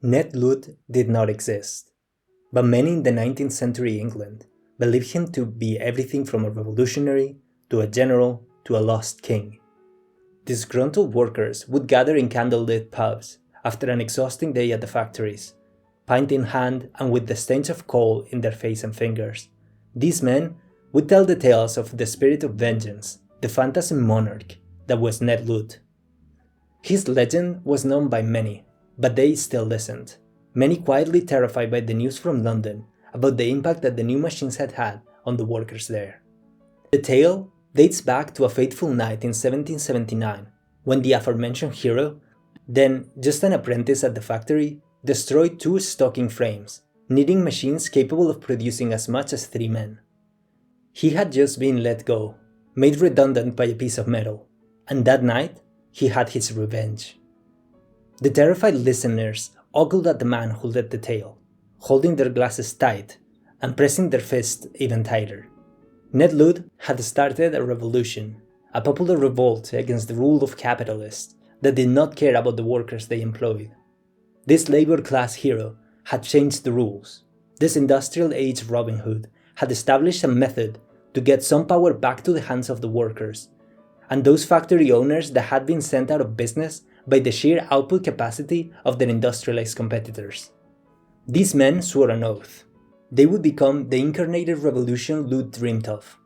Ned Ludd did not exist, but many in the 19th century England believed him to be everything from a revolutionary to a general to a lost king. Disgruntled workers would gather in candlelit pubs after an exhausting day at the factories, pint in hand and with the stench of coal in their face and fingers. These men would tell the tales of the spirit of vengeance, the phantasm monarch that was Ned Ludd. His legend was known by many, but they still listened, many quietly terrified by the news from London about the impact that the new machines had had on the workers there. The tale dates back to a fateful night in 1779, when the aforementioned hero, then just an apprentice at the factory, destroyed 2 stocking frames, knitting machines capable of producing as much as 3 men. He had just been let go, made redundant by a piece of metal, and that night he had his revenge. The terrified listeners ogled at the man who led the tale, holding their glasses tight and pressing their fists even tighter. Ned Ludd had started a revolution, a popular revolt against the rule of capitalists that did not care about the workers they employed. This labor class hero had changed the rules. This industrial age Robin Hood had established a method to get some power back to the hands of the workers, and those factory owners that had been sent out of business by the sheer output capacity of their industrialized competitors. These men swore an oath. They would become the incarnated revolution Ludd dreamed of,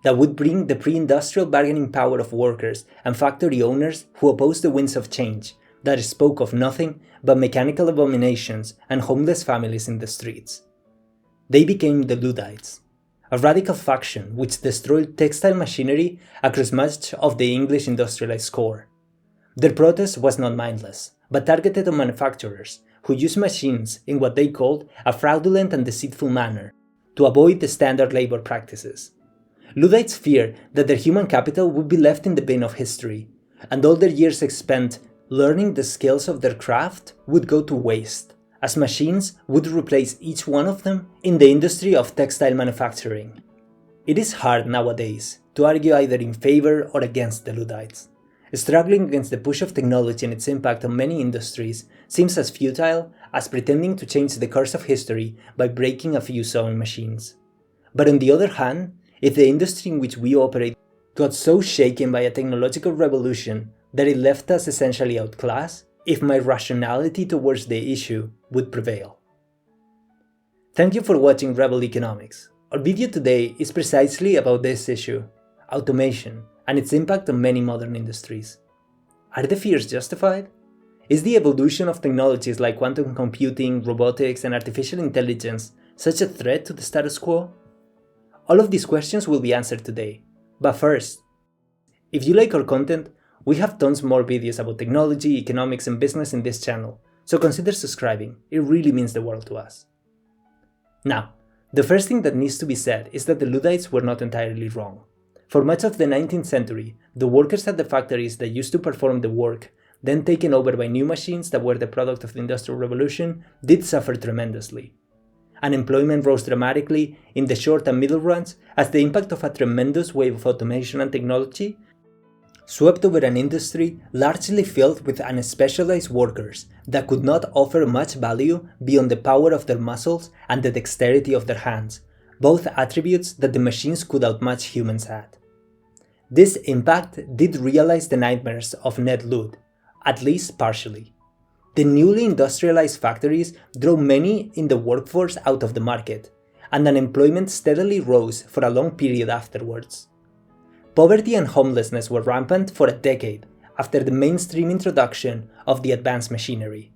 that would bring the pre-industrial bargaining power of workers and factory owners who opposed the winds of change, that spoke of nothing but mechanical abominations and homeless families in the streets. They became the Luddites, a radical faction which destroyed textile machinery across much of the English industrialized core. Their protest was not mindless, but targeted on manufacturers who used machines in what they called a fraudulent and deceitful manner to avoid the standard labor practices. Luddites feared that their human capital would be left in the bin of history, and all their years spent learning the skills of their craft would go to waste, as machines would replace each one of them in the industry of textile manufacturing. It is hard nowadays to argue either in favor or against the Luddites. Struggling against the push of technology and its impact on many industries seems as futile as pretending to change the course of history by breaking a few sewing machines. But on the other hand, if the industry in which we operate got so shaken by a technological revolution that it left us essentially outclassed, if my rationality towards the issue would prevail. Thank you for watching Rebel Economics. Our video today is precisely about this issue, automation, and its impact on many modern industries. Are the fears justified? Is the evolution of technologies like quantum computing, robotics, and artificial intelligence such a threat to the status quo? All of these questions will be answered today. But first, if you like our content, we have tons more videos about technology, economics, and business in this channel, so consider subscribing. It really means the world to us. Now, the first thing that needs to be said is that the Luddites were not entirely wrong. For much of the 19th century, the workers at the factories that used to perform the work, then taken over by new machines that were the product of the Industrial Revolution, did suffer tremendously. Unemployment rose dramatically in the short and middle runs as the impact of a tremendous wave of automation and technology swept over an industry largely filled with unspecialized workers that could not offer much value beyond the power of their muscles and the dexterity of their hands, both attributes that the machines could outmatch humans at. This impact did realize the nightmares of Ned Ludd, at least partially. The newly industrialized factories drove many in the workforce out of the market, and unemployment steadily rose for a long period afterwards. Poverty and homelessness were rampant for a decade after the mainstream introduction of the advanced machinery.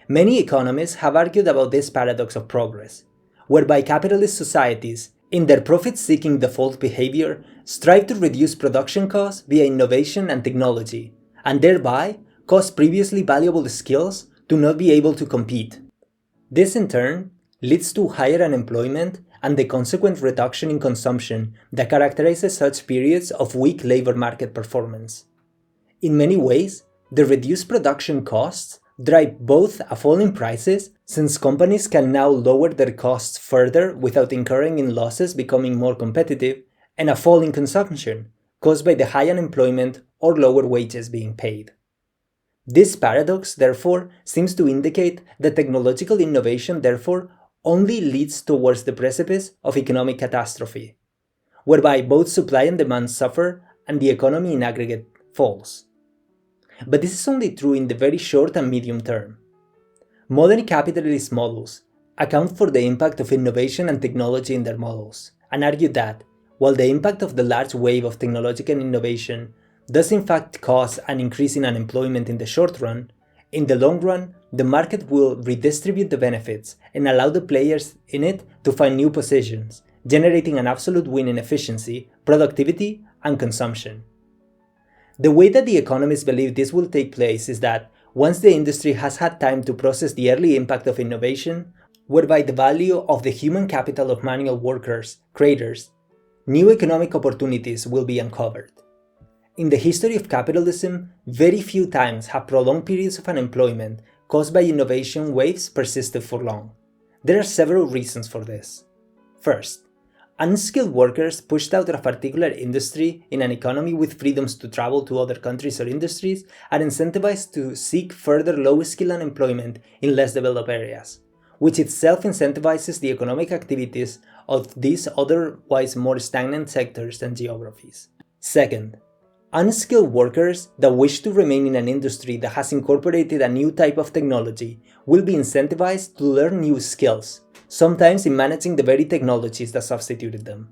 Many economists have argued about this paradox of progress, whereby capitalist societies, in their profit-seeking default behavior, strive to reduce production costs via innovation and technology, and thereby cause previously valuable skills to not be able to compete. This in turn leads to higher unemployment and the consequent reduction in consumption that characterizes such periods of weak labor market performance. In many ways, the reduced production costs drive both a fall in prices, since companies can now lower their costs further without incurring in losses becoming more competitive, and a fall in consumption, caused by the high unemployment or lower wages being paid. This paradox, therefore, seems to indicate that technological innovation, therefore, only leads towards the precipice of economic catastrophe, whereby both supply and demand suffer and the economy in aggregate falls. But this is only true in the very short and medium term. Modern capitalist models account for the impact of innovation and technology in their models, and argue that, while the impact of the large wave of technological innovation does in fact cause an increase in unemployment in the short run, in the long run, the market will redistribute the benefits and allow the players in it to find new positions, generating an absolute win in efficiency, productivity, and consumption. The way that the economists believe this will take place is that once the industry has had time to process the early impact of innovation, whereby the value of the human capital of manual workers, creators, new economic opportunities will be uncovered. In the history of capitalism, very few times have prolonged periods of unemployment caused by innovation waves persisted for long. There are several reasons for this. First, unskilled workers pushed out of a particular industry in an economy with freedoms to travel to other countries or industries are incentivized to seek further low-skill unemployment in less developed areas, which itself incentivizes the economic activities of these otherwise more stagnant sectors and geographies. Second, unskilled workers that wish to remain in an industry that has incorporated a new type of technology will be incentivized to learn new skills, sometimes in managing the very technologies that substituted them.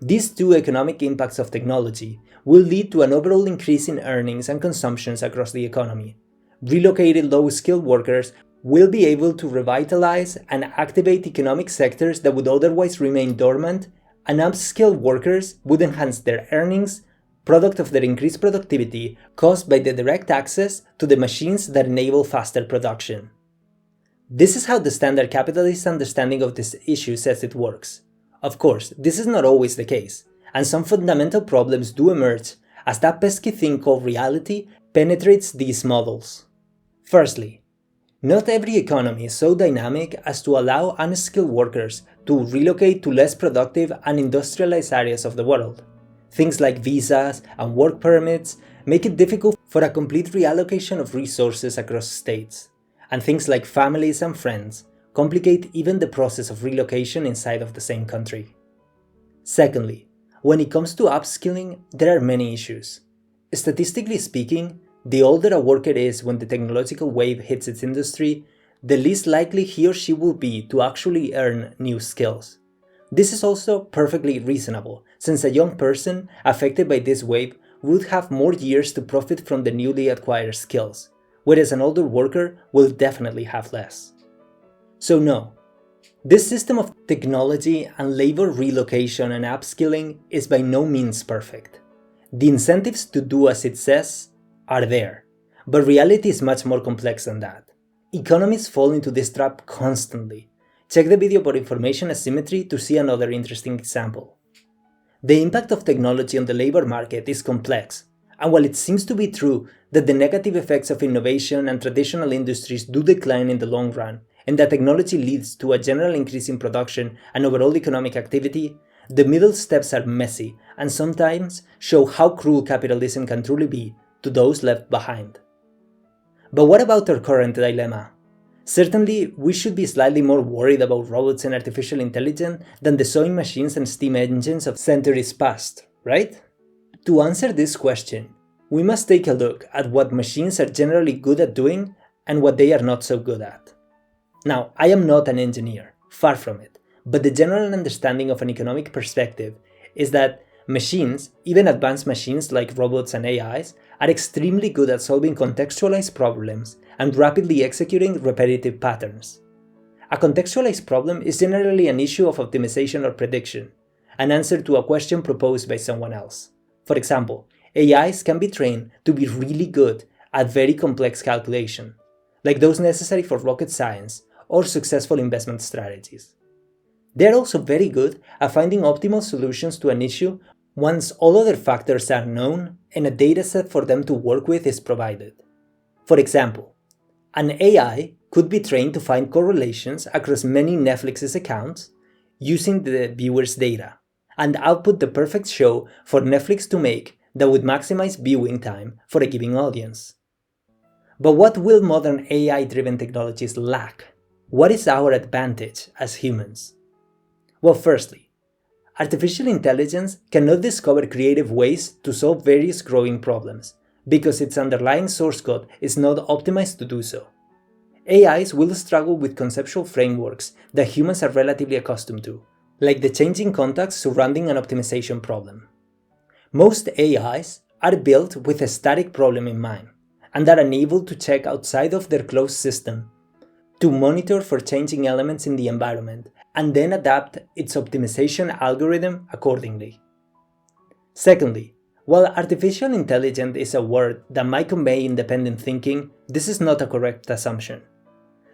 These two economic impacts of technology will lead to an overall increase in earnings and consumptions across the economy. Relocated low-skilled workers will be able to revitalize and activate economic sectors that would otherwise remain dormant, and upskilled workers would enhance their earnings, product of their increased productivity caused by the direct access to the machines that enable faster production. This is how the standard capitalist understanding of this issue says it works. Of course, this is not always the case, and some fundamental problems do emerge as that pesky thing called reality penetrates these models. Firstly, not every economy is so dynamic as to allow unskilled workers to relocate to less productive and industrialized areas of the world. Things like visas and work permits make it difficult for a complete reallocation of resources across states, and things like families and friends complicate even the process of relocation inside of the same country. Secondly, when it comes to upskilling, there are many issues. Statistically speaking, the older a worker is when the technological wave hits its industry, the least likely he or she will be to actually earn new skills. This is also perfectly reasonable, since a young person affected by this wave would have more years to profit from the newly acquired skills, whereas an older worker will definitely have less. So no, this system of technology and labor relocation and upskilling is by no means perfect. The incentives to do as it says are there, but reality is much more complex than that. Economists fall into this trap constantly. Check the video about information asymmetry to see another interesting example. The impact of technology on the labor market is complex, and while it seems to be true that the negative effects of innovation and traditional industries do decline in the long run, and that technology leads to a general increase in production and overall economic activity, the middle steps are messy and sometimes show how cruel capitalism can truly be to those left behind. But what about our current dilemma? Certainly, we should be slightly more worried about robots and artificial intelligence than the sewing machines and steam engines of centuries past, right? To answer this question, we must take a look at what machines are generally good at doing and what they are not so good at. Now, I am not an engineer, far from it, but the general understanding of an economic perspective is that machines, even advanced machines like robots and AIs, are extremely good at solving contextualized problems and rapidly executing repetitive patterns. A contextualized problem is generally an issue of optimization or prediction, an answer to a question proposed by someone else. For example, AIs can be trained to be really good at very complex calculation, like those necessary for rocket science or successful investment strategies. They are also very good at finding optimal solutions to an issue once all other factors are known and a dataset for them to work with is provided. For example, an AI could be trained to find correlations across many Netflix's accounts using the viewer's data, and output the perfect show for Netflix to make that would maximize viewing time for a given audience. But what will modern AI-driven technologies lack? What is our advantage as humans? Well, firstly, artificial intelligence cannot discover creative ways to solve various growing problems, because its underlying source code is not optimized to do so. AIs will struggle with conceptual frameworks that humans are relatively accustomed to, like the changing context surrounding an optimization problem. Most AIs are built with a static problem in mind, and are unable to check outside of their closed system to monitor for changing elements in the environment and then adapt its optimization algorithm accordingly. Secondly, while artificial intelligence is a word that might convey independent thinking, this is not a correct assumption.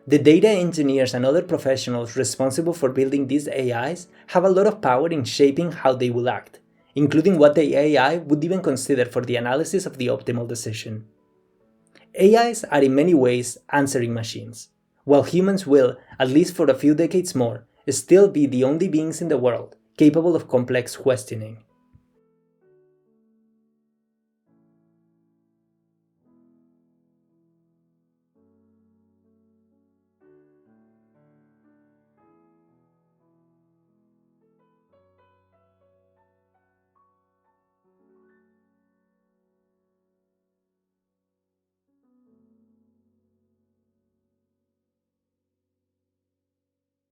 The data engineers and other professionals responsible for building these AIs have a lot of power in shaping how they will act, including what the AI would even consider for the analysis of the optimal decision. AIs are in many ways answering machines, while humans will, at least for a few decades more, still be the only beings in the world capable of complex questioning.